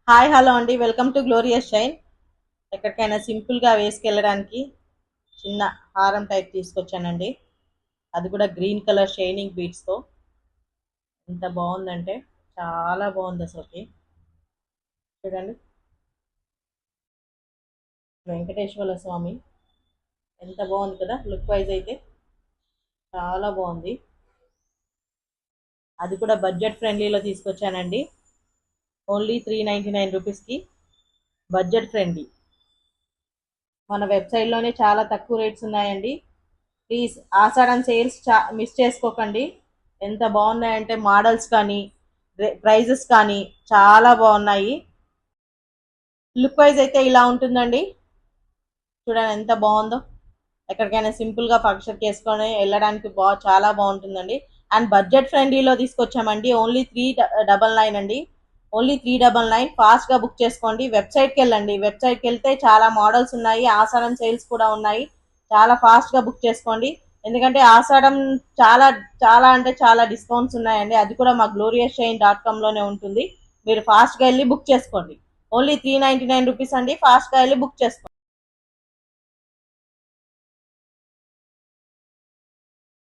Hi hello అండి, welcome to glorious shine. ఎక్కడికైనా సింపుల్గా వేసుకెళ్ళడానికి చిన్న హారం టైప్ తీసుకొచ్చానండి. అది కూడా గ్రీన్ కలర్ షైనింగ్ బీడ్స్తో. ఎంత బాగుందంటే చాలా బాగుంది అసలుకి. చూడండి, వెంకటేశ్వర స్వామి ఎంత బాగుంది కదా, లుక్ వైజ్ అయితే చాలా బాగుంది. అది కూడా బడ్జెట్ ఫ్రెండ్లీలో తీసుకొచ్చానండి. ఓన్లీ 399 రూపీస్కి బడ్జెట్ ఫ్రెండ్లీ. మన వెబ్సైట్లోనే చాలా తక్కువ రేట్స్ ఉన్నాయండి. ప్లీజ్ ఆషాఢం సేల్స్ మిస్ చేసుకోకండి. ఎంత బాగున్నాయంటే మోడల్స్ కానీ ప్రైజెస్ కానీ చాలా బాగున్నాయి. లుక్ వైజ్ అయితే ఇలా ఉంటుందండి. చూడండి ఎంత బాగుందో. ఎక్కడికైనా సింపుల్గా ఫంక్షన్కి వేసుకొని వెళ్ళడానికి చాలా బాగుంటుందండి. అండ్ బడ్జెట్ ఫ్రెండ్లీలో తీసుకొచ్చామండి. ఓన్లీ 399 అండి. ఓన్లీ 399. ఫాస్ట్గా బుక్ చేసుకోండి. వెబ్సైట్కి వెళ్ళండి. వెబ్సైట్కి వెళ్తే చాలా మోడల్స్ ఉన్నాయి. ఆషాఢం సేల్స్ కూడా ఉన్నాయి. చాలా ఫాస్ట్గా బుక్ చేసుకోండి. ఎందుకంటే ఆషాఢం చాలా చాలా అంటే చాలా డిస్కౌంట్స్ ఉన్నాయండి. అది కూడా మా gloriousshine.com లోనే ఉంటుంది. మీరు ఫాస్ట్గా వెళ్ళి బుక్ చేసుకోండి. ఓన్లీ 399 రూపీస్ అండి. ఫాస్ట్గా వెళ్ళి బుక్ చేసుకోండి.